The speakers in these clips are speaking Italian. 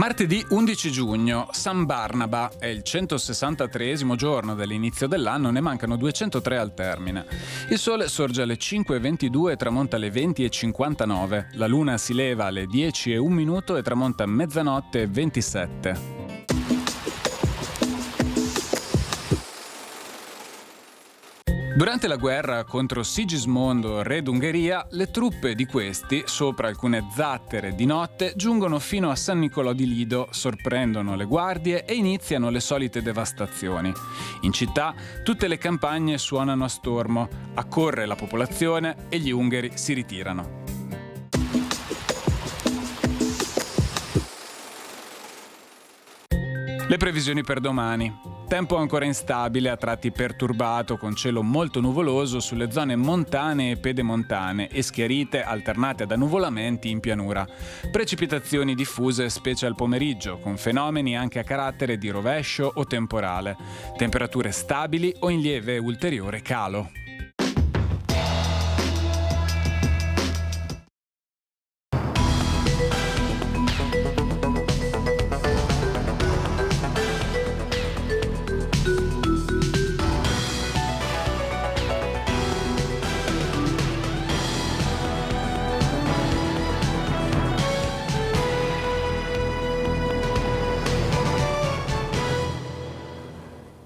Martedì 11 giugno, San Barnaba, è il 163esimo giorno dell'inizio dell'anno, ne mancano 203 al termine. Il sole sorge alle 5:22 e tramonta alle 20:59. La luna si leva alle 10:01 e tramonta a mezzanotte e 27. Durante la guerra contro Sigismondo, re d'Ungheria, le truppe di questi, sopra alcune zattere di notte, giungono fino a San Nicolò di Lido, sorprendono le guardie e iniziano le solite devastazioni. In città tutte le campagne suonano a stormo, accorre la popolazione e gli ungheri si ritirano. Le previsioni per domani. Tempo ancora instabile, a tratti perturbato, con cielo molto nuvoloso sulle zone montane e pedemontane e schiarite alternate ad annuvolamenti in pianura. Precipitazioni diffuse specie al pomeriggio, con fenomeni anche a carattere di rovescio o temporale. Temperature stabili o in lieve e ulteriore calo.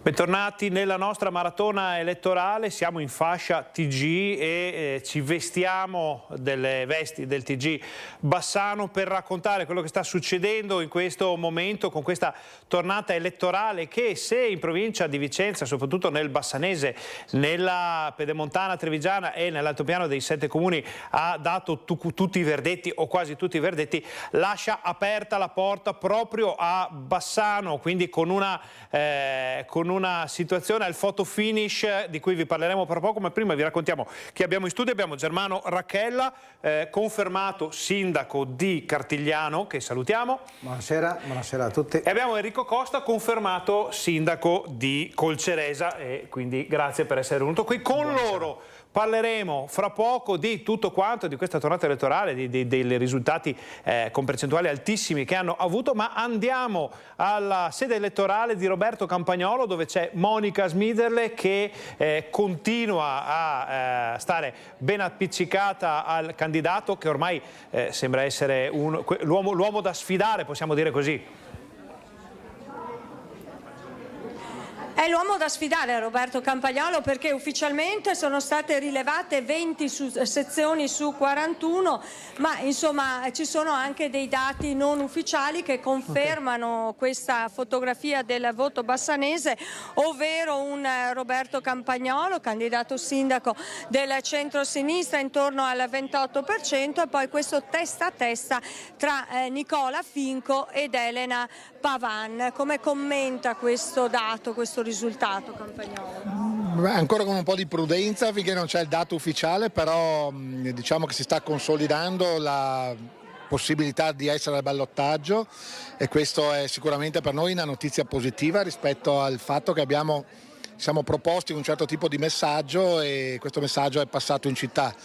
Bentornati nella nostra maratona elettorale, siamo in fascia TG e ci vestiamo delle vesti del TG Bassano per raccontare quello che sta succedendo in questo momento con questa tornata elettorale che, se in provincia di Vicenza, soprattutto nel Bassanese, nella Pedemontana Trevigiana e nell'altopiano dei 7 comuni ha dato tutti i verdetti o quasi tutti i verdetti, lascia aperta la porta proprio a Bassano, quindi con una situazione al photo finish di cui vi parleremo tra poco, ma prima vi raccontiamo che abbiamo in studio, abbiamo Germano Racchella, confermato sindaco di Cartigliano, che salutiamo. Buonasera, buonasera a tutti. E abbiamo Enrico Costa, confermato sindaco di Colceresa, e quindi grazie per essere venuto qui. Con loro parleremo fra poco di tutto quanto, di questa tornata elettorale, dei risultati con percentuali altissimi che hanno avuto, ma andiamo alla sede elettorale di Roberto Campagnolo, dove c'è Monica Smiderle che continua a stare ben appiccicata al candidato che ormai sembra essere l'uomo da sfidare, possiamo dire così. È l'uomo da sfidare Roberto Campagnolo, perché ufficialmente sono state rilevate 20 sezioni su 41, ma insomma ci sono anche dei dati non ufficiali che confermano questa fotografia del voto bassanese, ovvero un Roberto Campagnolo, candidato sindaco del centro-sinistra, intorno al 28%, e poi questo testa a testa tra Nicola Finco ed Elena Pavan. Come commenta questo dato, questo risultato, Campagnolo? Ancora con un po' di prudenza finché non c'è il dato ufficiale, però diciamo che si sta consolidando la possibilità di essere al ballottaggio, e questo è sicuramente per noi una notizia positiva rispetto al fatto che siamo proposti un certo tipo di messaggio, e questo messaggio è passato in città.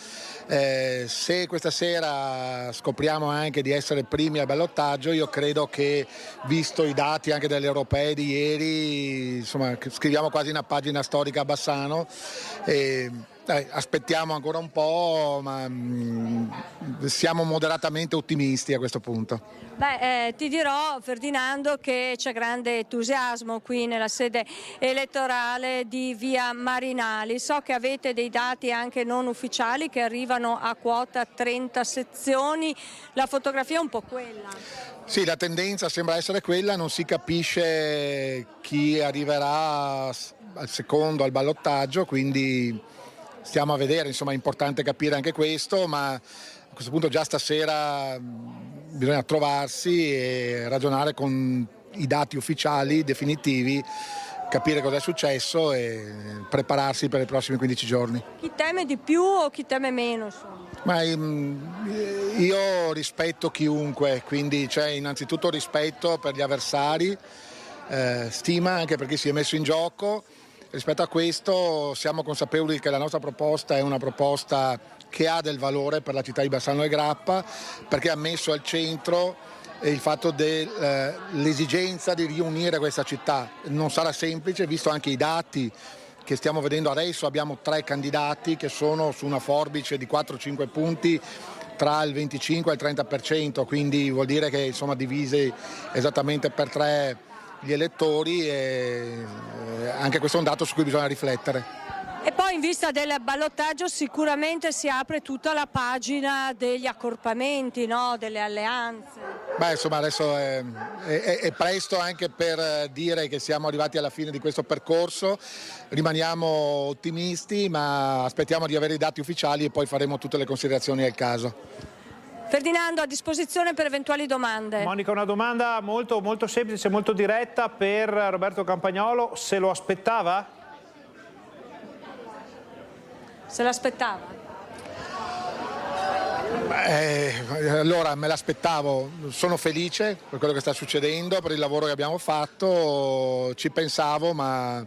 Se questa sera scopriamo anche di essere primi al ballottaggio, io credo che, visto i dati anche delle europee di ieri, insomma, scriviamo quasi una pagina storica a Bassano. Aspettiamo ancora un po', ma siamo moderatamente ottimisti a questo punto. Ti dirò, Ferdinando, che c'è grande entusiasmo qui nella sede elettorale di via Marinali. So che avete dei dati anche non ufficiali che arrivano a quota 30 sezioni. La fotografia è un po' quella. Sì, la tendenza sembra essere quella, non si capisce chi arriverà al secondo al ballottaggio, quindi stiamo a vedere, insomma è importante capire anche questo, ma a questo punto già stasera bisogna trovarsi e ragionare con i dati ufficiali, definitivi, capire cosa è successo e prepararsi per i prossimi 15 giorni. Chi teme di più o chi teme meno? Insomma? Ma io rispetto chiunque, quindi c'è innanzitutto rispetto per gli avversari, stima anche per chi si è messo in gioco. Rispetto a questo siamo consapevoli che la nostra proposta è una proposta che ha del valore per la città di Bassano e Grappa, perché ha messo al centro il fatto dell'esigenza di riunire questa città. Non sarà semplice, visto anche i dati che stiamo vedendo adesso. Abbiamo 3 candidati che sono su una forbice di 4-5 punti tra il 25 e il 30%, quindi vuol dire che insomma divisi esattamente per 3 gli elettori, e anche questo è un dato su cui bisogna riflettere. E poi in vista del ballottaggio sicuramente si apre tutta la pagina degli accorpamenti, no? Delle alleanze. Beh, insomma, adesso è presto anche per dire che siamo arrivati alla fine di questo percorso. Rimaniamo ottimisti, ma aspettiamo di avere i dati ufficiali e poi faremo tutte le considerazioni al caso. Ferdinando, a disposizione per eventuali domande. Monica, una domanda molto, molto semplice, molto diretta per Roberto Campagnolo. Se lo aspettava? Se l'aspettava? Allora me l'aspettavo, sono felice per quello che sta succedendo, per il lavoro che abbiamo fatto, ci pensavo, ma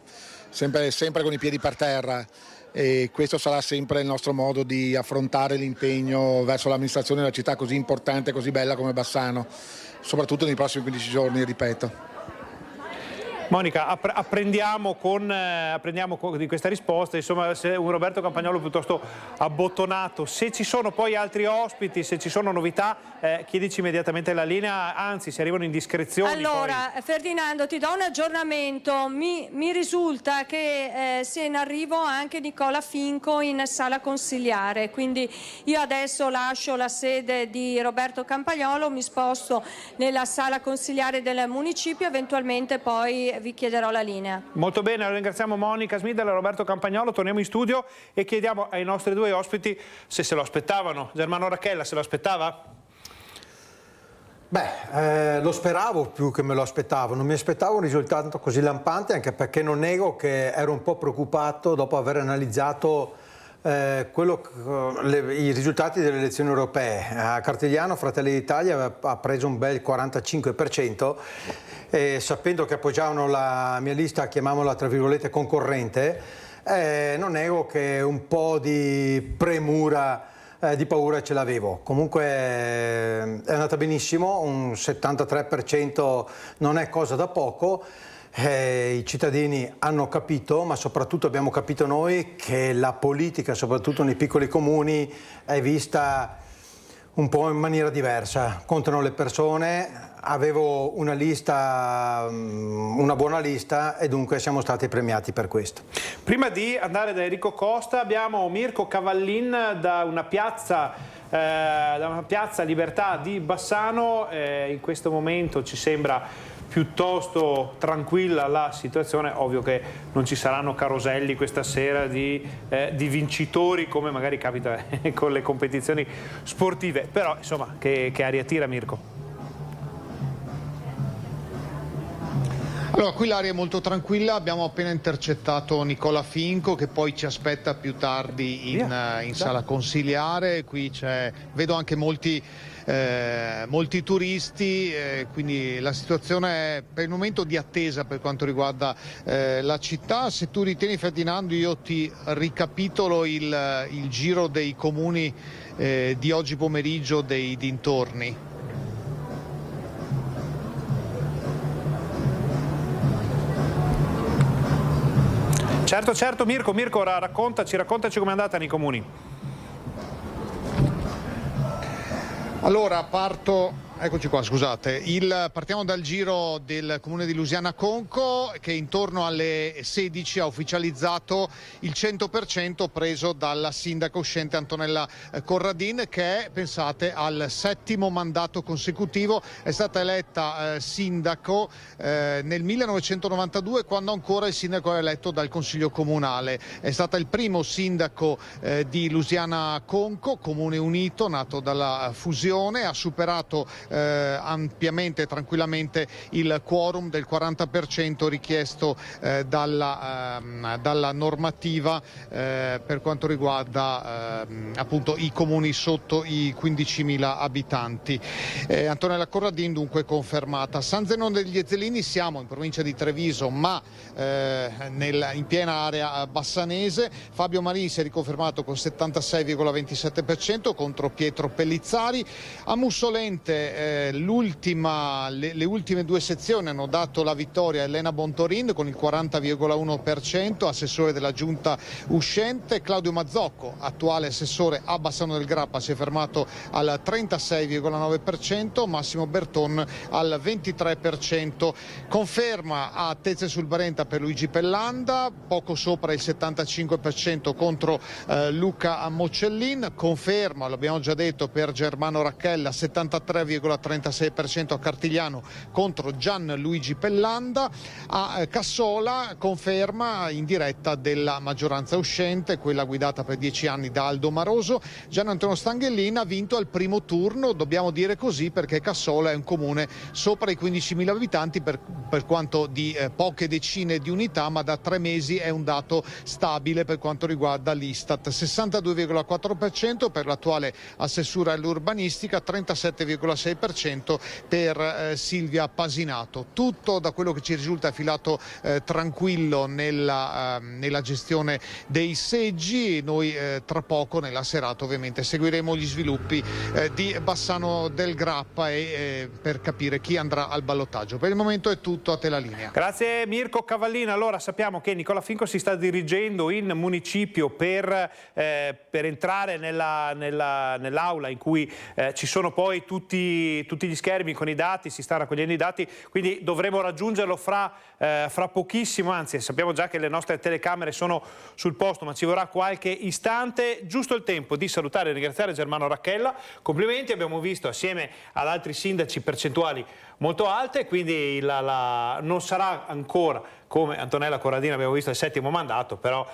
sempre con i piedi per terra, e questo sarà sempre il nostro modo di affrontare l'impegno verso l'amministrazione di una città così importante e così bella come Bassano, soprattutto nei prossimi 15 giorni, ripeto. Monica, apprendiamo di questa risposta, insomma, se un Roberto Campagnolo piuttosto abbottonato. Se ci sono poi altri ospiti, se ci sono novità, chiedici immediatamente la linea, anzi se arrivano indiscrezioni. Allora, poi... Ferdinando, ti do un aggiornamento. Mi risulta che sia in arrivo anche Nicola Finco in sala consigliare, quindi io adesso lascio la sede di Roberto Campagnolo, mi sposto nella sala consigliare del municipio, eventualmente poi vi chiederò la linea. Molto bene, ringraziamo Monica Smidel e Roberto Campagnolo, torniamo in studio e chiediamo ai nostri 2 ospiti se lo aspettavano. Germano Racchella, se lo aspettava? Beh, lo speravo più che me lo aspettavo, non mi aspettavo un risultato così lampante, anche perché non nego che ero un po' preoccupato dopo aver analizzato i risultati delle elezioni europee. A Cartigliano Fratelli d'Italia ha preso un bel 45%, e sapendo che appoggiavano la mia lista, chiamiamola tra virgolette concorrente, non nego che un po' di premura, di paura ce l'avevo. Comunque è andata benissimo, un 73% non è cosa da poco. I cittadini hanno capito, ma soprattutto abbiamo capito noi, che la politica, soprattutto nei piccoli comuni, è vista un po' in maniera diversa. Contano le persone, avevo una lista, una buona lista, e dunque siamo stati premiati per questo. Prima di andare da Enrico Costa abbiamo Mirko Cavallin da una piazza Libertà di Bassano. In questo momento ci sembra piuttosto tranquilla la situazione, ovvio che non ci saranno caroselli questa sera di vincitori come magari capita con le competizioni sportive, però insomma che aria tira, Mirko? Allora, qui l'aria è molto tranquilla, abbiamo appena intercettato Nicola Finco che poi ci aspetta più tardi in sala consigliare. Qui vedo anche molti turisti, quindi la situazione è per il momento di attesa per quanto riguarda la città. Se tu ritieni, Ferdinando, io ti ricapitolo il giro dei comuni di oggi pomeriggio dei dintorni. Certo, Mirko, raccontaci com'è andata nei comuni. Allora, eccoci qua, scusate. Partiamo dal giro del comune di Lusiana Conco, che intorno alle 16 ha ufficializzato il 100% preso dalla sindaca uscente Antonella Corradin, che è, pensate, al 7° mandato consecutivo. È stata eletta sindaco nel 1992, quando ancora il sindaco era eletto dal Consiglio Comunale. È stata il primo sindaco di Lusiana Conco, comune unito, nato dalla fusione. Ha superato ampiamente e tranquillamente il quorum del 40% richiesto dalla normativa per quanto riguarda appunto i comuni sotto i 15.000 abitanti. Antonella Corradin dunque confermata. San Zenone degli Ezzelini, siamo in provincia di Treviso, ma in piena area bassanese. Fabio Marini si è riconfermato con 76,27% contro Pietro Pellizzari. A Mussolente le ultime due sezioni hanno dato la vittoria a Elena Bontorin con il 40,1%, assessore della giunta uscente. Claudio Mazzocco, attuale assessore a Bassano del Grappa, si è fermato al 36,9%, Massimo Berton al 23%. Conferma a Tezze sul Brenta per Luigi Pellanda, poco sopra il 75% contro Luca Mocellin. Conferma, l'abbiamo già detto, per Germano Racchella, 73,36% a Cartigliano contro Gianluigi Pellanda. A Cassola conferma in diretta della maggioranza uscente, quella guidata per 10 anni da Aldo Maroso. Gian Antonio Stanghellin ha vinto al primo turno, dobbiamo dire così perché Cassola è un comune sopra i 15.000 abitanti per quanto di poche decine di unità, ma da 3 mesi è un dato stabile per quanto riguarda l'Istat. 62,4% per l'attuale assessura all'urbanistica, 37,6% per Silvia Pasinato. Tutto, da quello che ci risulta, è filato tranquillo nella gestione dei seggi. Noi tra poco nella serata ovviamente seguiremo gli sviluppi di Bassano del Grappa per capire chi andrà al ballottaggio. Per il momento è tutto, a te la linea. Grazie Mirko Cavallina. Allora sappiamo che Nicola Finco si sta dirigendo in municipio per entrare nell'aula in cui ci sono poi tutti gli schermi con i dati, si sta raccogliendo i dati, quindi dovremo raggiungerlo fra pochissimo, anzi sappiamo già che le nostre telecamere sono sul posto, ma ci vorrà qualche istante, giusto il tempo di salutare e ringraziare Germano Racchella. Complimenti, abbiamo visto assieme ad altri sindaci percentuali molto alte, quindi non sarà ancora come Antonella Corradina, abbiamo visto, il 7° mandato, però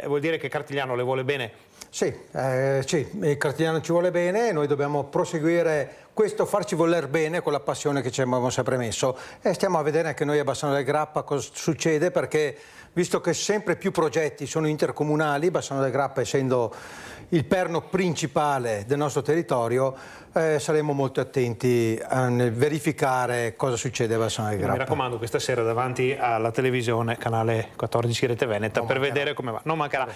vuol dire che Cartigliano le vuole bene. Sì, il Cartigliano ci vuole bene, noi dobbiamo proseguire questo, farci voler bene con la passione che ci abbiamo sempre messo, e stiamo a vedere anche noi a Bassano del Grappa cosa succede, perché visto che sempre più progetti sono intercomunali, Bassano del Grappa essendo il perno principale del nostro territorio, saremo molto attenti nel verificare cosa succede a Bassano del Grappa. Mi raccomando, questa sera davanti alla televisione, canale 14 Rete Veneta, per vedere come va. Non mancherà.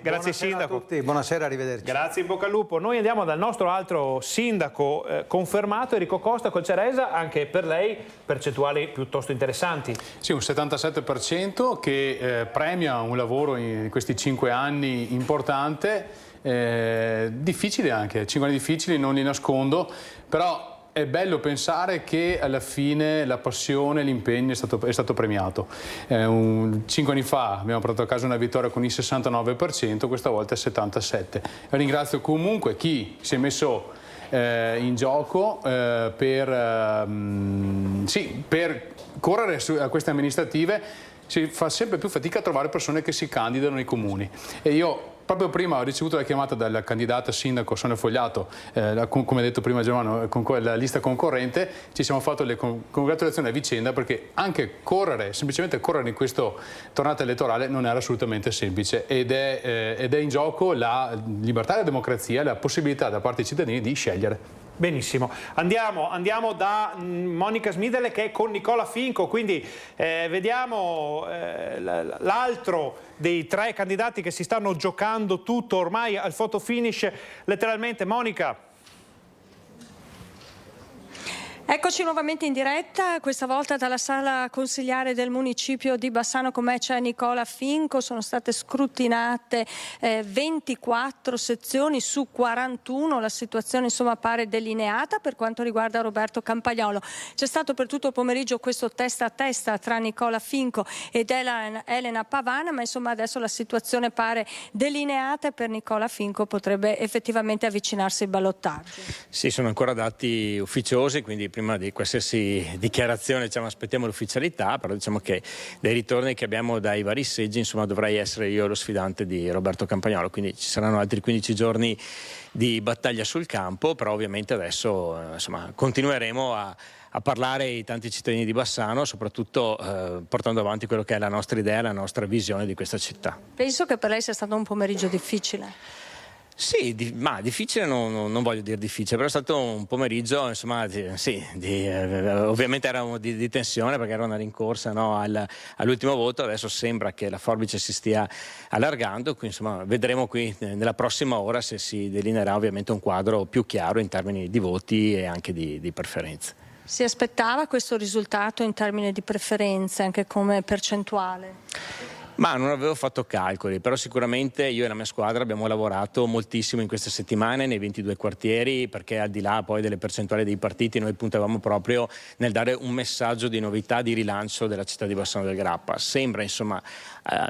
Grazie Sindaco. A tutti, buonasera, arrivederci. Grazie, in bocca al lupo. Noi andiamo dal nostro altro sindaco confermato, Enrico Costa, col Ceresa, anche per lei percentuali piuttosto interessanti. Sì, un 77% che premia un lavoro in questi 5 anni importante. Difficile anche, 5 anni difficili, non li nascondo, però è bello pensare che alla fine la passione, l'impegno è stato premiato. 5 anni fa abbiamo portato a casa una vittoria con il 69%, questa volta è il 77%. Ringrazio comunque chi si è messo in gioco per correre a queste amministrative. Si fa sempre più fatica a trovare persone che si candidano nei comuni, e io proprio prima ho ricevuto la chiamata dal candidato sindaco Sonia Fogliato, come ha detto prima Germano, con quella lista concorrente. Ci siamo fatti le congratulazioni a vicenda, perché anche semplicemente correre in questa tornata elettorale non era assolutamente semplice, ed è in gioco la libertà e la democrazia, la possibilità da parte dei cittadini di scegliere. Benissimo, andiamo da Monica Smidele che è con Nicola Finco, quindi vediamo l'altro dei 3 candidati che si stanno giocando tutto ormai al photo finish letteralmente. Monica. Eccoci nuovamente in diretta, questa volta dalla sala consigliare del municipio di Bassano. Con me c'è Nicola Finco. Sono state scrutinate 24 sezioni su 41, la situazione insomma pare delineata per quanto riguarda Roberto Campagnolo. C'è stato per tutto il pomeriggio questo testa a testa tra Nicola Finco ed Elena Pavana, ma insomma adesso la situazione pare delineata e per Nicola Finco potrebbe effettivamente avvicinarsi il ballottaggio. Sì, sono ancora dati ufficiosi, quindi prima di qualsiasi dichiarazione aspettiamo l'ufficialità, però diciamo che dai ritorni che abbiamo dai vari seggi dovrei essere io lo sfidante di Roberto Campagnolo, quindi ci saranno altri 15 giorni di battaglia sul campo, però ovviamente adesso continueremo a parlare ai tanti cittadini di Bassano, soprattutto portando avanti quello che è la nostra idea, la nostra visione di questa città. Penso che per lei sia stato un pomeriggio difficile. Sì, ma difficile non voglio dire difficile, però è stato un pomeriggio, insomma, ovviamente era di tensione perché era una rincorsa, no, all'ultimo voto. Adesso sembra che la forbice si stia allargando, quindi insomma vedremo qui nella prossima ora se si delineerà ovviamente un quadro più chiaro in termini di voti e anche di preferenze. Si aspettava questo risultato in termini di preferenze, anche come percentuale? Ma non avevo fatto calcoli, però sicuramente io e la mia squadra abbiamo lavorato moltissimo in queste settimane nei 22 quartieri, perché al di là poi delle percentuali dei partiti noi puntavamo proprio nel dare un messaggio di novità, di rilancio della città di Bassano del Grappa. Sembra insomma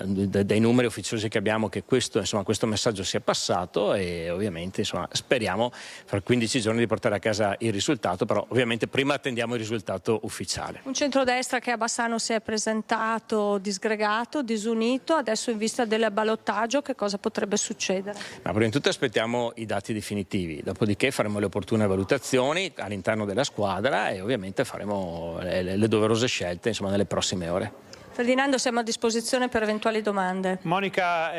dai numeri ufficiosi che abbiamo che questo messaggio sia passato e ovviamente insomma speriamo fra 15 giorni di portare a casa il risultato, però ovviamente prima attendiamo il risultato ufficiale. Un centrodestra che a Bassano si è presentato disgregato, disunito, adesso in vista del ballottaggio che cosa potrebbe succedere? Ma prima di tutto aspettiamo i dati definitivi, dopodiché faremo le opportune valutazioni all'interno della squadra e ovviamente faremo le doverose scelte insomma nelle prossime ore. Ferdinando, siamo a disposizione per eventuali domande. Monica,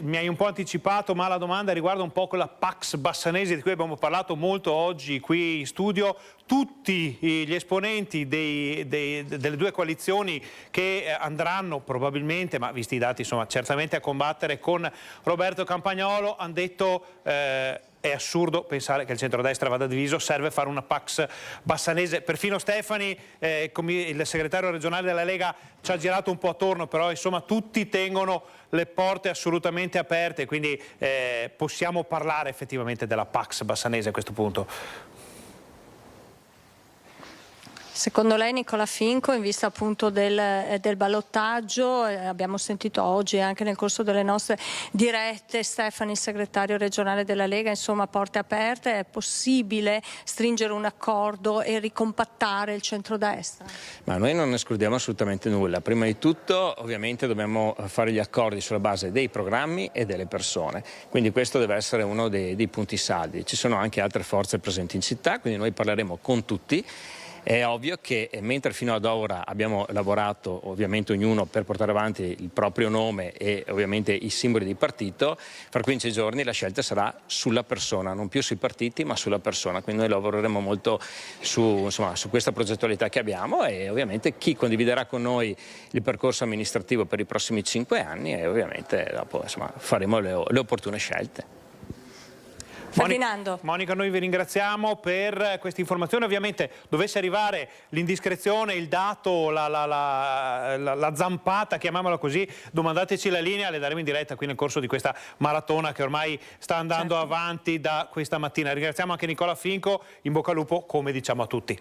mi hai un po' anticipato, ma la domanda riguarda un po' quella Pax bassanese di cui abbiamo parlato molto oggi qui in studio. Tutti gli esponenti delle due coalizioni che andranno probabilmente, ma visti i dati insomma certamente a combattere con Roberto Campagnolo, hanno detto è assurdo pensare che il centrodestra vada diviso, serve fare una Pax bassanese. Perfino Stefani, il segretario regionale della Lega, ci ha girato un po' attorno, però insomma tutti tengono le porte assolutamente aperte, quindi possiamo parlare effettivamente della Pax bassanese a questo punto. Secondo lei, Nicola Finco, in vista appunto del ballottaggio, abbiamo sentito oggi anche nel corso delle nostre dirette Stefani, segretario regionale della Lega, insomma porte aperte, è possibile stringere un accordo e ricompattare il centrodestra? Ma noi non escludiamo assolutamente nulla. Prima di tutto ovviamente dobbiamo fare gli accordi sulla base dei programmi e delle persone, quindi questo deve essere uno dei punti saldi. Ci sono anche altre forze presenti in città, quindi noi parleremo con tutti. È ovvio che mentre fino ad ora abbiamo lavorato ovviamente ognuno per portare avanti il proprio nome e ovviamente i simboli di partito, fra 15 giorni la scelta sarà sulla persona, non più sui partiti ma sulla persona, quindi noi lavoreremo molto su questa progettualità che abbiamo e ovviamente chi condividerà con noi il percorso amministrativo per i prossimi 5 anni e ovviamente dopo faremo le opportune scelte. Ferdinando. Monica, noi vi ringraziamo per questa informazione. Ovviamente dovesse arrivare l'indiscrezione, il dato, la zampata, chiamiamola così, domandateci la linea, le daremo in diretta qui nel corso di questa maratona che ormai sta andando avanti da questa mattina. Ringraziamo anche Nicola Finco, in bocca al lupo come diciamo a tutti.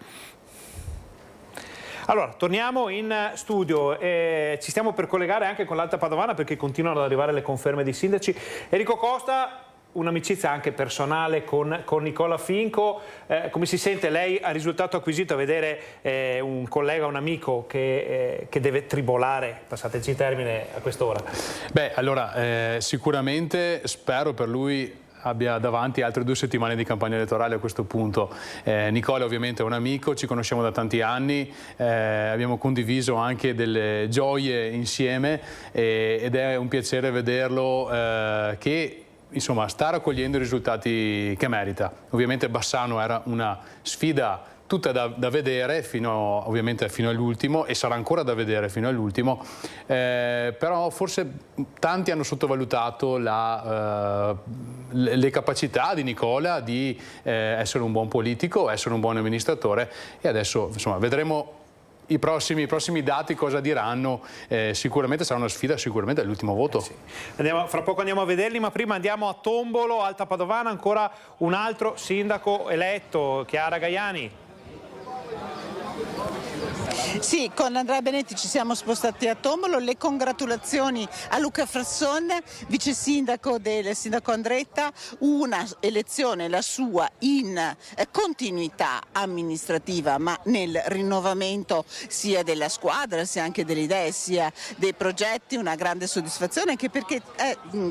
Allora, torniamo in studio, ci stiamo per collegare anche con l'Alta Padovana perché continuano ad arrivare le conferme dei sindaci. Enrico Costa, un'amicizia anche personale con Nicola Finco, come si sente lei a risultato acquisito a vedere un collega, un amico che deve tribolare, passateci il termine, a quest'ora? Beh, allora sicuramente spero per lui abbia davanti altre 2 settimane di campagna elettorale a questo punto. Nicola ovviamente è un amico, ci conosciamo da tanti anni, abbiamo condiviso anche delle gioie insieme ed è un piacere vederlo che insomma sta raccogliendo i risultati che merita. Ovviamente Bassano era una sfida tutta da vedere ovviamente fino all'ultimo e sarà ancora da vedere fino all'ultimo, però forse tanti hanno sottovalutato le capacità di Nicola di essere un buon politico, essere un buon amministratore e adesso insomma vedremo i prossimi dati cosa diranno. Sicuramente sarà una sfida, sicuramente è l'ultimo voto. Sì. Fra poco andiamo a vederli, ma prima andiamo a Tombolo, Alta Padovana, ancora un altro sindaco eletto, Chiara Gaiani. Sì, con Andrea Benetti ci siamo spostati a Tombolo. Le congratulazioni a Luca Frasson, vice sindaco del sindaco Andretta, una elezione la sua in continuità amministrativa ma nel rinnovamento sia della squadra sia anche delle idee sia dei progetti, una grande soddisfazione anche perché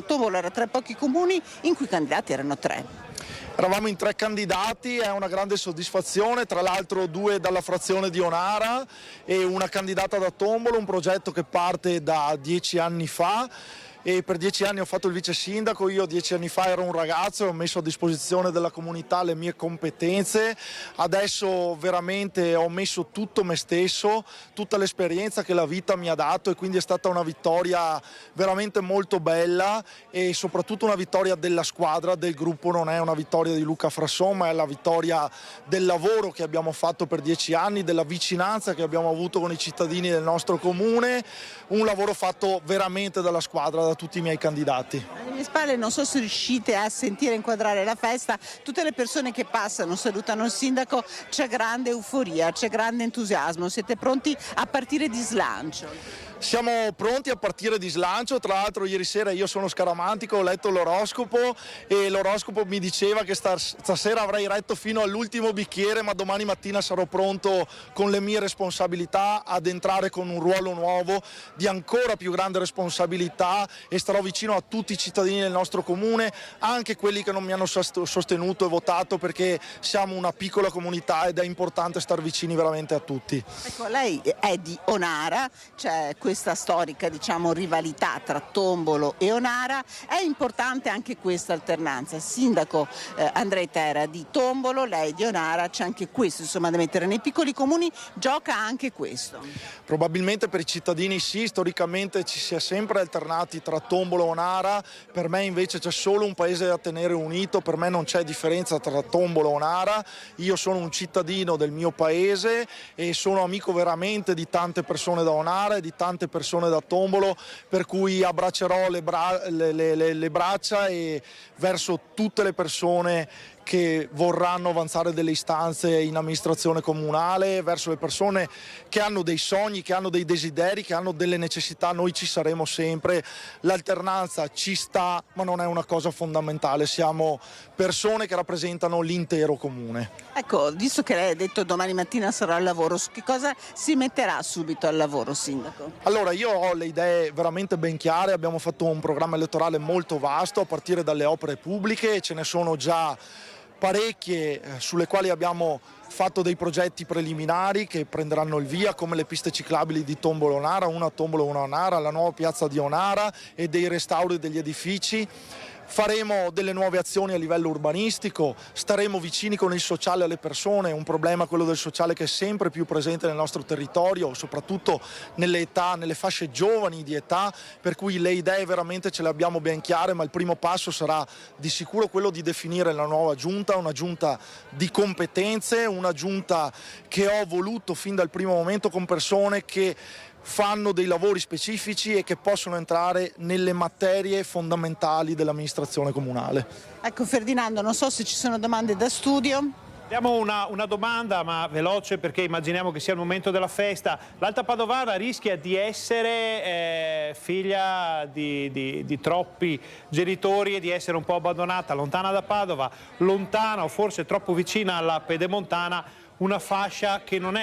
Tombolo era tra i pochi comuni in cui i candidati erano 3. Eravamo in 3 candidati, è una grande soddisfazione, tra l'altro 2 dalla frazione di Onara e una candidata da Tombolo, un progetto che parte da 10 anni fa e per 10 anni ho fatto il vice sindaco. Io 10 anni fa ero un ragazzo e ho messo a disposizione della comunità le mie competenze. Adesso veramente ho messo tutto me stesso, tutta l'esperienza che la vita mi ha dato, e quindi è stata una vittoria veramente molto bella e soprattutto una vittoria della squadra, del gruppo. Non è una vittoria di Luca Frasson, ma è la vittoria del lavoro che abbiamo fatto per 10 anni, della vicinanza che abbiamo avuto con i cittadini del nostro comune, un lavoro fatto veramente dalla squadra, da tutti i miei candidati. Alle mie spalle, non so se riuscite a sentire inquadrare la festa, tutte le persone che passano salutano il sindaco, c'è grande euforia, c'è grande entusiasmo, siete pronti a partire di slancio? Siamo pronti a partire di slancio. Tra l'altro ieri sera io sono scaramantico, ho letto l'oroscopo e l'oroscopo mi diceva che stasera avrei retto fino all'ultimo bicchiere, ma domani mattina sarò pronto con le mie responsabilità ad entrare con un ruolo nuovo di ancora più grande responsabilità, e starò vicino a tutti i cittadini del nostro comune, anche quelli che non mi hanno sostenuto e votato, perché siamo una piccola comunità ed è importante star vicini veramente a tutti. Ecco, lei è di Onara, c'è questa storica, diciamo, rivalità tra Tombolo e Onara. È importante anche questa alternanza. Il sindaco Andretta era di Tombolo, lei di Onara, c'è anche questo, insomma, da mettere nei piccoli comuni, gioca anche questo. Probabilmente per i cittadini sì, storicamente ci si è sempre alternati tra Tombolo e Onara. Per me invece c'è solo un paese da tenere unito, per me non c'è differenza tra Tombolo e Onara. Io sono un cittadino del mio paese e sono amico veramente di tante persone da Onara e di tante persone da Tombolo, per cui abbraccerò le braccia e verso tutte le persone che vorranno avanzare delle istanze in amministrazione comunale, verso le persone che hanno dei sogni, che hanno dei desideri, che hanno delle necessità. Noi ci saremo sempre. L'alternanza ci sta, ma non è una cosa fondamentale. Siamo persone che rappresentano l'intero comune. Ecco, visto che lei ha detto domani mattina sarà al lavoro, su che cosa si metterà subito al lavoro, sindaco? Allora, io ho le idee veramente ben chiare. Abbiamo fatto un programma elettorale molto vasto, a partire dalle opere pubbliche. Ce ne sono già parecchie sulle quali abbiamo fatto dei progetti preliminari che prenderanno il via, come le piste ciclabili di Tombolo Onara, una a Tombolo e una a Onara, la nuova piazza di Onara e dei restauri degli edifici. Faremo delle nuove azioni a livello urbanistico, staremo vicini con il sociale alle persone, un problema, quello del sociale, che è sempre più presente nel nostro territorio, soprattutto nelle fasce giovani di età, per cui le idee veramente ce le abbiamo ben chiare, ma il primo passo sarà di sicuro quello di definire la nuova giunta, una giunta di competenze, una giunta che ho voluto fin dal primo momento con persone che fanno dei lavori specifici e che possono entrare nelle materie fondamentali dell'amministrazione comunale. Ecco, Ferdinando, non so se ci sono domande da studio. Abbiamo una domanda, ma veloce, perché immaginiamo che sia il momento della festa. L'Alta Padovana rischia di essere figlia di troppi genitori e di essere un po' abbandonata, lontana da Padova, lontana o forse troppo vicina alla Pedemontana, una fascia che non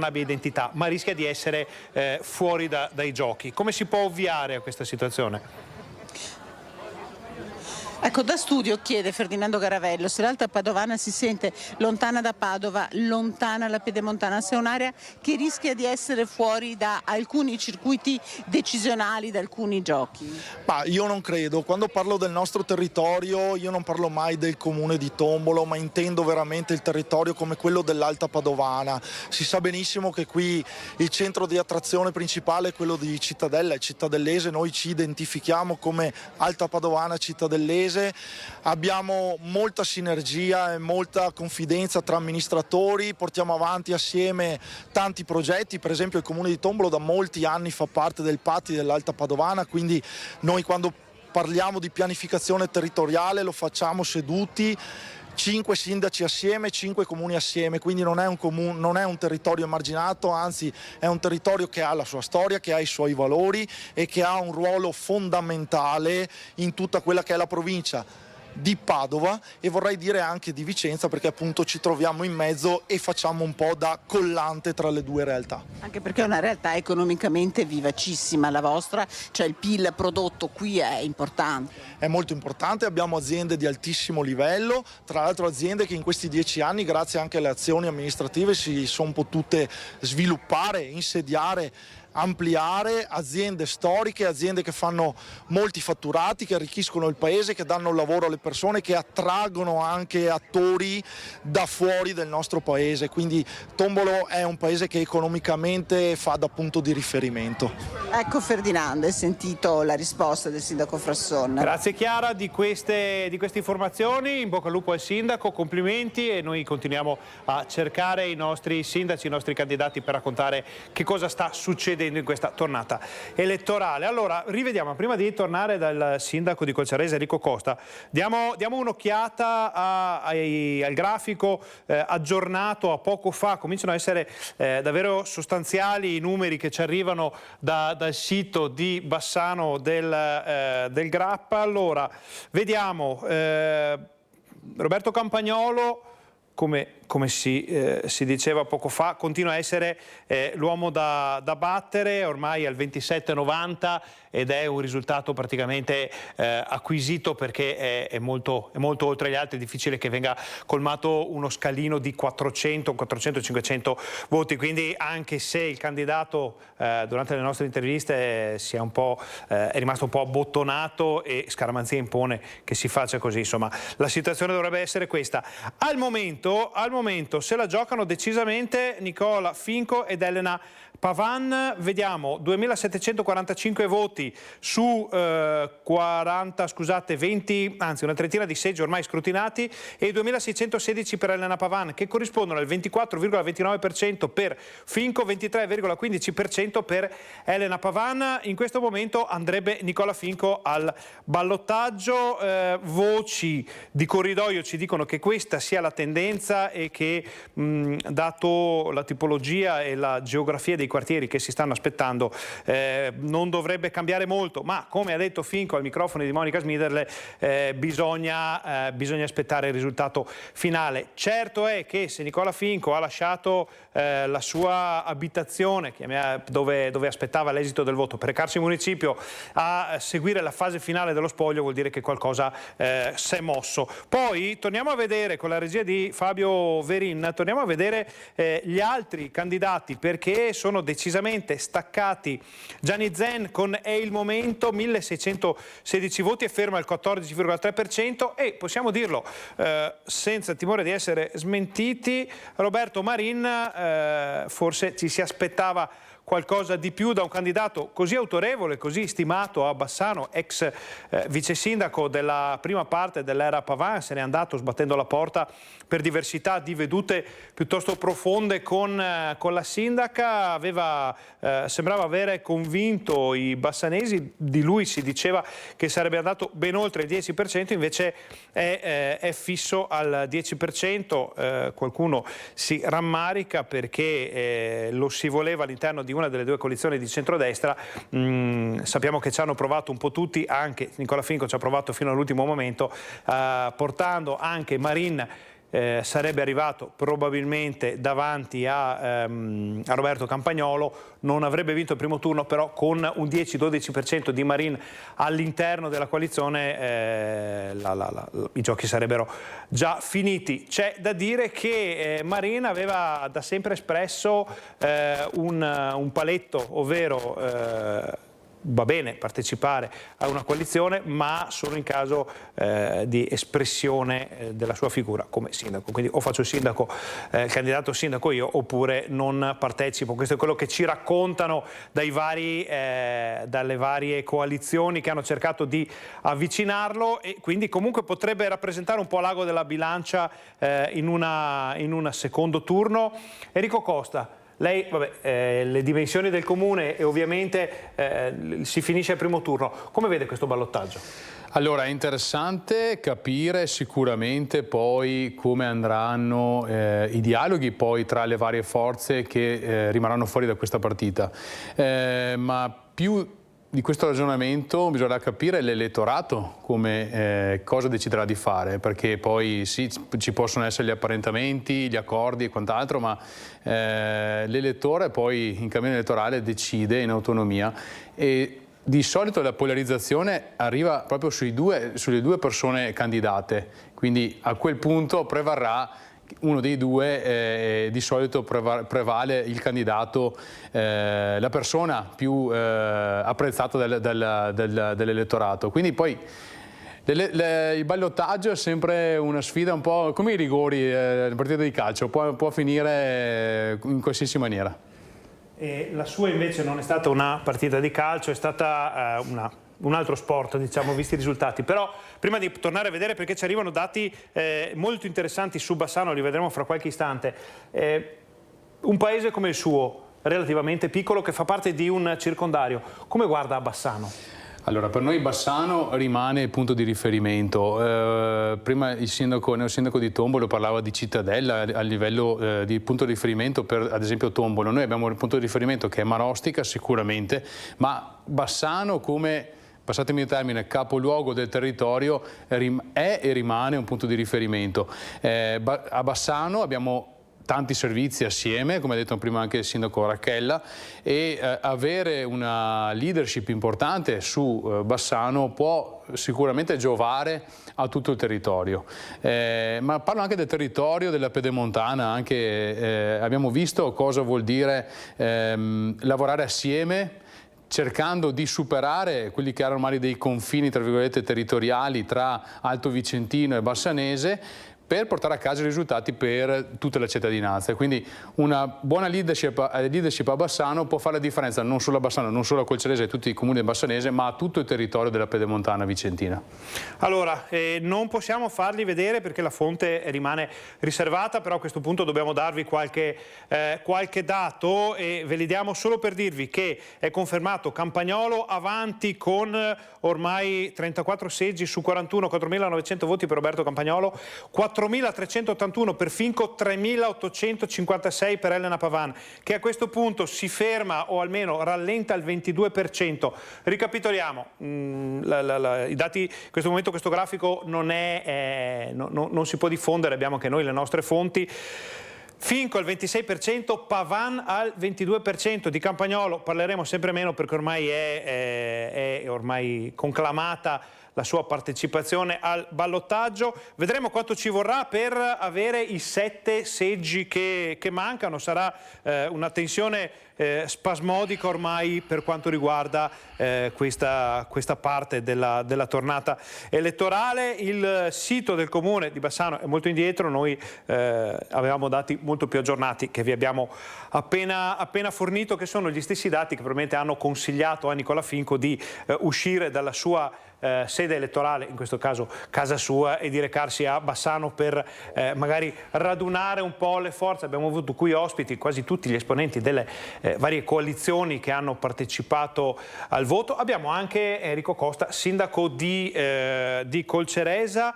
abbia identità, ma rischia di essere fuori dai giochi. Come si può ovviare a questa situazione? Ecco, da studio chiede Ferdinando Garavello se l'Alta Padovana si sente lontana da Padova, lontana dalla Pedemontana, se è un'area che rischia di essere fuori da alcuni circuiti decisionali, da alcuni giochi. Ma io non credo. Quando parlo del nostro territorio io non parlo mai del comune di Tombolo, ma intendo veramente il territorio come quello dell'Alta Padovana. Si sa benissimo che qui il centro di attrazione principale è quello di Cittadella, è cittadellese. Noi ci identifichiamo come Alta Padovana cittadellese. Abbiamo molta sinergia e molta confidenza tra amministratori, portiamo avanti assieme tanti progetti. Per esempio il comune di Tombolo da molti anni fa parte del Patti dell'Alta Padovana, quindi noi quando parliamo di pianificazione territoriale lo facciamo seduti, 5 sindaci assieme, 5 comuni assieme, quindi non è un territorio emarginato, anzi è un territorio che ha la sua storia, che ha i suoi valori e che ha un ruolo fondamentale in tutta quella che è la provincia di Padova, e vorrei dire anche di Vicenza, perché appunto ci troviamo in mezzo e facciamo un po' da collante tra le due realtà. Anche perché è una realtà economicamente vivacissima la vostra, cioè il PIL prodotto qui è importante. È molto importante, abbiamo aziende di altissimo livello, tra l'altro aziende che in questi 10 anni, grazie anche alle azioni amministrative, si sono potute sviluppare, insediare ampliare, aziende storiche, aziende che fanno molti fatturati, che arricchiscono il paese, che danno lavoro alle persone, che attraggono anche attori da fuori del nostro paese. Quindi Tombolo è un paese che economicamente fa da punto di riferimento. Ecco Ferdinando, hai sentito la risposta del sindaco Frasson. Grazie Chiara di queste informazioni, in bocca al lupo al sindaco, complimenti, e noi continuiamo a cercare i nostri sindaci, i nostri candidati per raccontare che cosa sta succedendo in questa tornata elettorale. Allora, rivediamo, prima di tornare dal sindaco di Colciarese Enrico Costa, diamo un'occhiata al grafico aggiornato a poco fa. Cominciano a essere davvero sostanziali i numeri che ci arrivano dal sito di Bassano del Grappa. Allora, vediamo Roberto Campagnolo, come si diceva poco fa, continua a essere l'uomo da battere, ormai al 27,90, ed è un risultato praticamente acquisito, perché è molto oltre gli altri. È difficile che venga colmato uno scalino di 400-500 voti, quindi anche se il candidato durante le nostre interviste è rimasto un po' abbottonato e scaramanzia impone che si faccia così, insomma la situazione dovrebbe essere questa. Al momento se la giocano decisamente Nicola Finco ed Elena Pavan. Vediamo 2745 voti su 20, anzi una trentina di seggi ormai scrutinati, e 2616 per Elena Pavan, che corrispondono al 24,29% per Finco, 23,15% per Elena Pavan. In questo momento andrebbe Nicola Finco al ballottaggio. Voci di corridoio ci dicono che questa sia la tendenza e che dato la tipologia e la geografia dei quartieri che si stanno aspettando non dovrebbe cambiare molto, ma come ha detto Finco al microfono di Monica Smiderle, bisogna aspettare il risultato finale. Certo è che se Nicola Finco ha lasciato la sua abitazione dove aspettava l'esito del voto per recarsi in municipio a seguire la fase finale dello spoglio, vuol dire che qualcosa si è mosso. Poi torniamo a vedere, con la regia di Fabio Verin, torniamo a vedere gli altri candidati, perché sono decisamente staccati. Gianni Zen con È il momento, 1616 voti, e ferma il 14,3%, e possiamo dirlo senza timore di essere smentiti, Roberto Marin forse ci si aspettava qualcosa di più da un candidato così autorevole, così stimato a Bassano, ex vice sindaco della prima parte dell'era Pavan. Se n'è andato sbattendo la porta per diversità di vedute piuttosto profonde con la sindaca. Sembrava avere convinto i bassanesi, di lui si diceva che sarebbe andato ben oltre il 10%, invece è fisso al 10%. Qualcuno si rammarica perché lo si voleva all'interno di una delle due coalizioni di centrodestra. Sappiamo che ci hanno provato un po' tutti, anche Nicola Finco ci ha provato fino all'ultimo momento, portando anche Marin. Sarebbe arrivato probabilmente davanti a Roberto Campagnolo, non avrebbe vinto il primo turno, però con un 10-12% di Marin all'interno della coalizione i giochi sarebbero già finiti. C'è da dire che Marin aveva da sempre espresso un paletto, ovvero va bene partecipare a una coalizione, ma solo in caso di espressione della sua figura come sindaco. Quindi o faccio il sindaco, il candidato sindaco io, oppure non partecipo. Questo è quello che ci raccontano dalle varie coalizioni che hanno cercato di avvicinarlo, e quindi comunque potrebbe rappresentare un po' l'ago della bilancia in un secondo turno. Enrico Costa, lei, le dimensioni del comune e ovviamente si finisce al primo turno. Come vede questo ballottaggio? Allora, è interessante capire sicuramente poi come andranno i dialoghi poi tra le varie forze che rimarranno fuori da questa partita. Ma più di questo ragionamento bisognerà capire l'elettorato come cosa deciderà di fare, perché poi sì, ci possono essere gli apparentamenti, gli accordi e quant'altro, ma l'elettore poi in cammino elettorale decide in autonomia, e di solito la polarizzazione arriva proprio sulle due persone candidate, quindi a quel punto prevarrà uno dei due di solito prevale il candidato, la persona più apprezzata dell'elettorato. Quindi poi il ballottaggio è sempre una sfida un po' come i rigori nella partita di calcio, può finire in qualsiasi maniera. E la sua invece non è stata una partita di calcio, è stata un altro sport, diciamo, visti i risultati. Però prima di tornare a vedere, perché ci arrivano dati molto interessanti su Bassano, li vedremo fra qualche istante, un paese come il suo, relativamente piccolo, che fa parte di un circondario, come guarda a Bassano? Allora, per noi Bassano rimane il punto di riferimento. Prima il neosindaco di Tombolo parlava di cittadella a livello di punto di riferimento per, ad esempio, Tombolo. Noi abbiamo il punto di riferimento che è Marostica sicuramente, ma Bassano come, passatemi il termine, capoluogo del territorio è e rimane un punto di riferimento. A Bassano abbiamo tanti servizi assieme, come ha detto prima anche il sindaco Racchella, e avere una leadership importante su Bassano può sicuramente giovare a tutto il territorio. Ma parlo anche del territorio della Pedemontana, abbiamo visto cosa vuol dire lavorare assieme, cercando di superare quelli che erano magari dei confini, tra virgolette, territoriali tra Alto Vicentino e Bassanese, per portare a casa i risultati per tutta la cittadinanza. Quindi una buona leadership a Bassano può fare la differenza non solo a Bassano, non solo a Colcerese e a tutti i comuni del Bassanese, ma a tutto il territorio della Pedemontana vicentina. Allora, non possiamo farli vedere perché la fonte rimane riservata, però a questo punto dobbiamo darvi qualche dato e ve li diamo solo per dirvi che è confermato Campagnolo avanti con ormai 34 seggi su 41, 4.900 voti per Roberto Campagnolo, 4.381 per Finco, 3.856 per Elena Pavan, che a questo punto si ferma o almeno rallenta al 22%. Ricapitoliamo, i dati, in questo momento questo grafico non si può diffondere, abbiamo anche noi le nostre fonti. Finco al 26%, Pavan al 22%, di Campagnolo parleremo sempre meno perché ormai è ormai conclamata la sua partecipazione al ballottaggio. Vedremo quanto ci vorrà per avere i 7 seggi che mancano. Sarà una tensione spasmodica ormai per quanto riguarda questa parte della tornata elettorale. Il sito del comune di Bassano è molto indietro, noi avevamo dati molto più aggiornati che vi abbiamo appena fornito, che sono gli stessi dati che probabilmente hanno consigliato a Nicola Finco di uscire dalla sua sede elettorale, in questo caso casa sua, e di recarsi a Bassano per magari radunare un po' le forze. Abbiamo avuto qui ospiti quasi tutti gli esponenti delle varie coalizioni che hanno partecipato al voto. Abbiamo anche Enrico Costa, sindaco di Colceresa.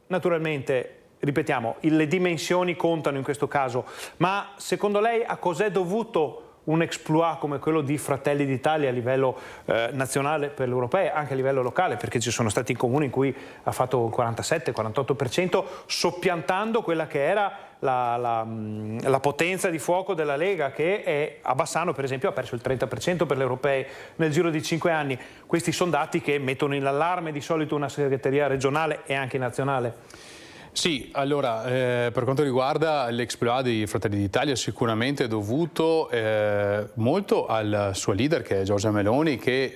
Naturalmente, ripetiamo, le dimensioni contano in questo caso, ma secondo lei a cos'è dovuto un exploit come quello di Fratelli d'Italia a livello nazionale per l'europea, anche a livello locale, perché ci sono stati comuni in cui ha fatto il 47-48%, soppiantando quella che era la potenza di fuoco della Lega, che a Bassano per esempio ha perso il 30% per le europee nel giro di 5 anni. Questi sono dati che mettono in allarme di solito una segreteria regionale e anche nazionale. Sì, allora, per quanto riguarda l'exploit di Fratelli d'Italia, sicuramente è dovuto molto al suo leader, che è Giorgia Meloni, che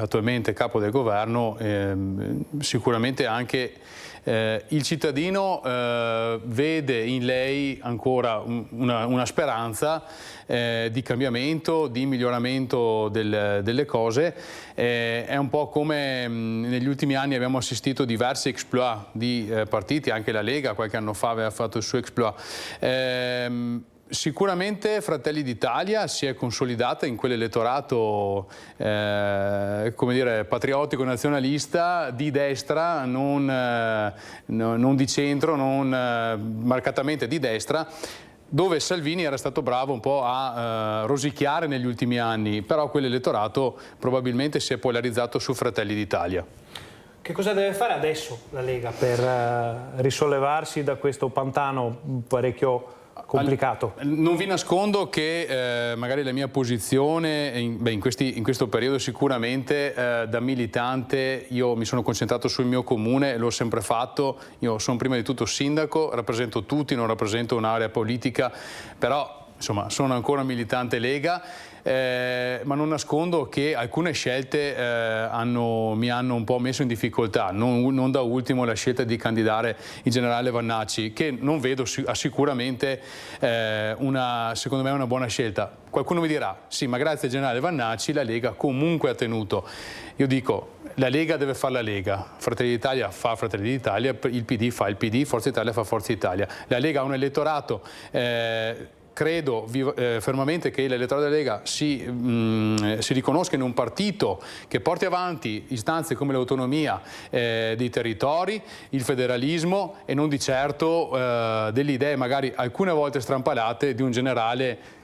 attualmente è capo del governo. Sicuramente anche il cittadino vede in lei ancora una speranza di cambiamento, di miglioramento delle cose. È un po' come negli ultimi anni abbiamo assistito a diversi exploit di partiti, anche la Lega qualche anno fa aveva fatto il suo exploit. Sicuramente Fratelli d'Italia si è consolidata in quell'elettorato come dire, patriottico nazionalista di destra, non di centro, non marcatamente di destra, dove Salvini era stato bravo un po' a rosicchiare negli ultimi anni, però quell'elettorato probabilmente si è polarizzato su Fratelli d'Italia. Che cosa deve fare adesso la Lega per risollevarsi da questo pantano parecchio complicato. Non vi nascondo che magari la mia posizione in questo periodo sicuramente da militante io mi sono concentrato sul mio comune, l'ho sempre fatto, io sono prima di tutto sindaco, rappresento tutti, non rappresento un'area politica, però insomma sono ancora militante Lega. Ma non nascondo che alcune scelte mi hanno un po' messo in difficoltà, non da ultimo la scelta di candidare il generale Vannacci, che non vedo sicuramente secondo me una buona scelta. Qualcuno mi dirà, sì, ma grazie al generale Vannacci la Lega comunque ha tenuto. Io dico, la Lega deve fare la Lega, Fratelli d'Italia fa Fratelli d'Italia, il PD fa il PD, Forza Italia fa Forza Italia. La Lega ha un elettorato credo fermamente che l'elettorato della Lega si riconosca in un partito che porti avanti istanze come l'autonomia dei territori, il federalismo e non di certo delle idee magari alcune volte strampalate di un generale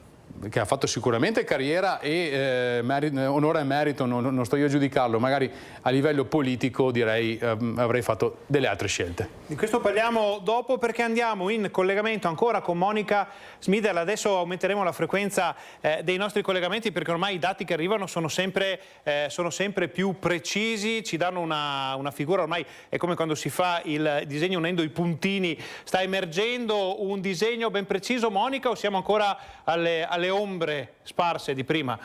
che ha fatto sicuramente carriera e onore e merito, non sto io a giudicarlo, magari a livello politico direi avrei fatto delle altre scelte. Di questo parliamo dopo perché andiamo in collegamento ancora con Monica Smidel. Adesso aumenteremo la frequenza dei nostri collegamenti perché ormai i dati che arrivano sono sempre più precisi, ci danno una figura, ormai è come quando si fa il disegno unendo i puntini, sta emergendo un disegno ben preciso. Monica, o siamo ancora alle ombre sparse di prima?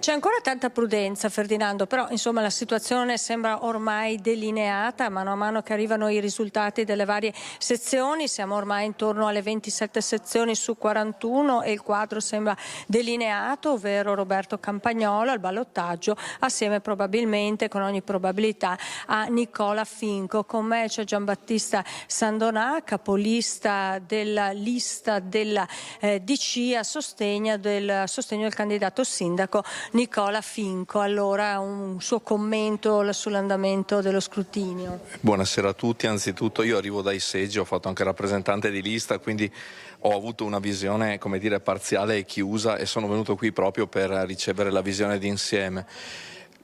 C'è ancora tanta prudenza, Ferdinando, però insomma la situazione sembra ormai delineata mano a mano che arrivano i risultati delle varie sezioni. Siamo ormai intorno alle 27 sezioni su 41 e il quadro sembra delineato, ovvero Roberto Campagnolo al ballottaggio assieme probabilmente, con ogni probabilità, a Nicola Finco. Con me c'è Giambattista Sandonà, capolista della lista della DC a sostegno del candidato sindaco Nicola Finco. Allora un suo commento sull'andamento dello scrutinio. Buonasera a tutti, anzitutto io arrivo dai seggi, ho fatto anche rappresentante di lista, quindi ho avuto una visione, come dire, parziale e chiusa e sono venuto qui proprio per ricevere la visione d'insieme.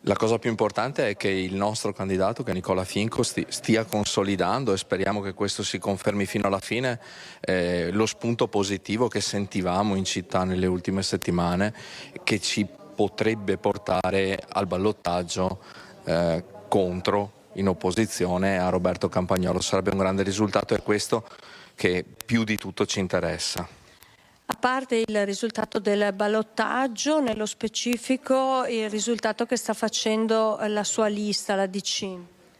La cosa più importante è che il nostro candidato, che è Nicola Finco, stia consolidando e speriamo che questo si confermi fino alla fine lo spunto positivo che sentivamo in città nelle ultime settimane, che ci potrebbe portare al ballottaggio contro, in opposizione a Roberto Campagnolo. Sarebbe un grande risultato e questo che più di tutto ci interessa. A parte il risultato del ballottaggio, nello specifico il risultato che sta facendo la sua lista, la DC?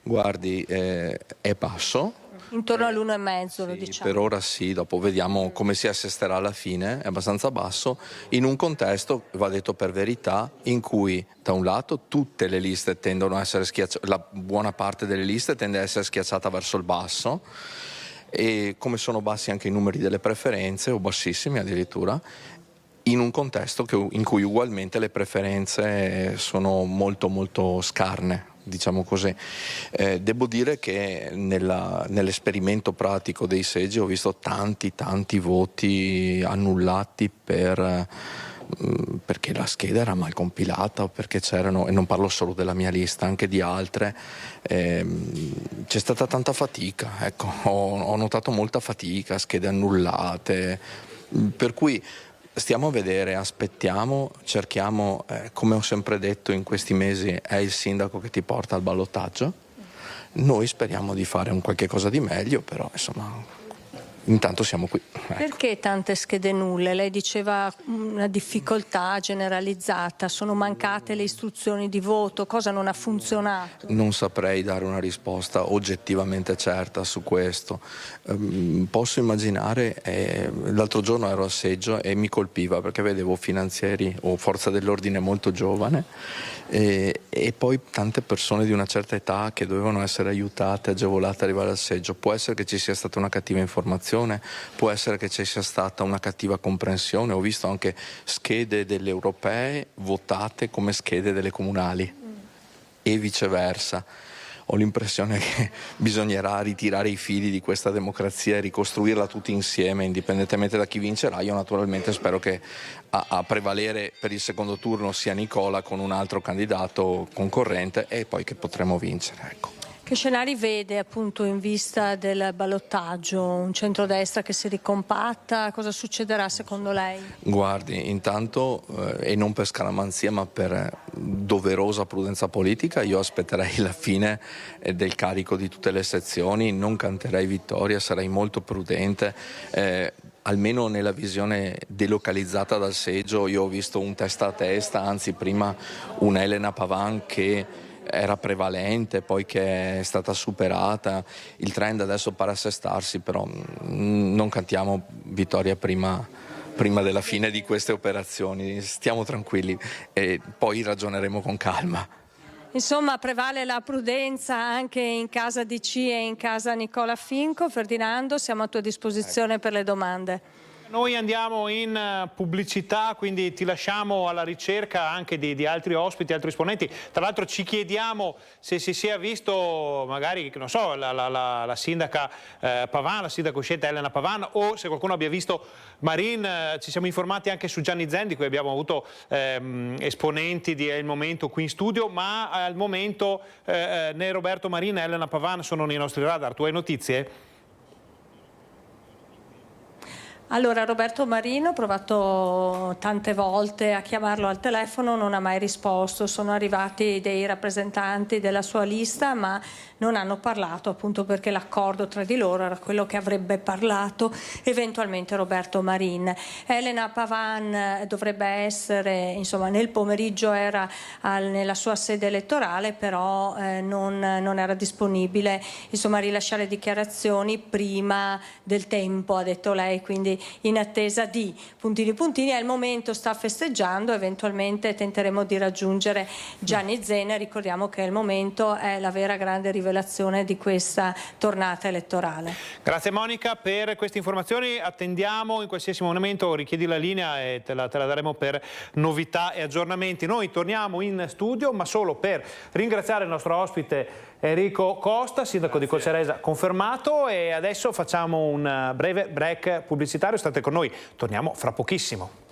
Guardi, è basso. Intorno all'1,5 lo sì, diciamo. Per ora sì, dopo vediamo come si assesterà alla fine, è abbastanza basso, in un contesto, va detto per verità, in cui da un lato tutte le liste tendono a essere schiacciate, la buona parte delle liste tende a essere schiacciata verso il basso, e come sono bassi anche i numeri delle preferenze, o bassissimi addirittura, in un contesto in cui ugualmente le preferenze sono molto molto scarne, diciamo così. Devo dire che nell'esperimento pratico dei seggi ho visto tanti voti annullati perché la scheda era mal compilata o perché c'erano, e non parlo solo della mia lista, anche di altre, c'è stata tanta fatica, ecco, ho notato molta fatica, schede annullate, per cui stiamo a vedere, aspettiamo, cerchiamo, come ho sempre detto in questi mesi, è il sindaco che ti porta al ballottaggio. Noi speriamo di fare un qualche cosa di meglio, però insomma intanto siamo qui. Ecco. Perché tante schede nulle? Lei diceva una difficoltà generalizzata, sono mancate le istruzioni di voto, cosa non ha funzionato? Non saprei dare una risposta oggettivamente certa su questo. Posso immaginare, l'altro giorno ero a seggio e mi colpiva perché vedevo finanzieri o forza dell'ordine molto giovane e poi tante persone di una certa età che dovevano essere aiutate, agevolate ad arrivare al seggio. Può essere che ci sia stata una cattiva informazione, può essere che ci sia stata una cattiva comprensione. Ho visto anche schede delle europee votate come schede delle comunali e viceversa. Ho l'impressione che bisognerà ritirare i fili di questa democrazia e ricostruirla tutti insieme, indipendentemente da chi vincerà. Io naturalmente spero che a prevalere per il secondo turno sia Nicola con un altro candidato concorrente e poi che potremo vincere. Ecco. Che scenari vede appunto in vista del ballottaggio? Un centrodestra che si ricompatta? Cosa succederà secondo lei? Guardi, intanto, e non per scaramanzia ma per doverosa prudenza politica, io aspetterei la fine del carico di tutte le sezioni, non canterei vittoria, sarei molto prudente. Almeno nella visione delocalizzata dal seggio io ho visto un testa a testa, anzi prima un Elena Pavan che era prevalente, poi che è stata superata, il trend adesso pare assestarsi, però non cantiamo vittoria prima della fine di queste operazioni, stiamo tranquilli e poi ragioneremo con calma. Insomma, prevale la prudenza anche in casa DC e in casa Nicola Finco. Ferdinando, siamo a tua disposizione per le domande. Noi andiamo in pubblicità, quindi ti lasciamo alla ricerca anche di altri ospiti, altri esponenti. Tra l'altro ci chiediamo se si sia visto magari, non so, la sindaca Pavan, la sindaca uscente Elena Pavan, o se qualcuno abbia visto Marin. Ci siamo informati anche su Gianni Zen, di cui abbiamo avuto esponenti di Il Momento qui in studio, ma al momento né Roberto Marin né Elena Pavan sono nei nostri radar. Tu hai notizie? Allora, Roberto Marino, ho provato tante volte a chiamarlo al telefono, non ha mai risposto. Sono arrivati dei rappresentanti della sua lista, ma non hanno parlato, appunto perché l'accordo tra di loro era quello che avrebbe parlato eventualmente Roberto Marin. Elena Pavan dovrebbe essere, insomma, nel pomeriggio era nella sua sede elettorale, però non era disponibile, insomma, a rilasciare dichiarazioni prima del tempo, ha detto lei, quindi in attesa di puntini. Al momento sta festeggiando, eventualmente tenteremo di raggiungere Gianni Zen. Ricordiamo che al momento è la vera grande rivelazione di questa tornata elettorale. Grazie Monica per queste informazioni, attendiamo in qualsiasi momento, richiedi la linea e te la daremo per novità e aggiornamenti. Noi torniamo in studio, ma solo per ringraziare il nostro ospite Enrico Costa, sindaco di Colceresa confermato, e adesso facciamo un breve break pubblicitario, state con noi, torniamo fra pochissimo.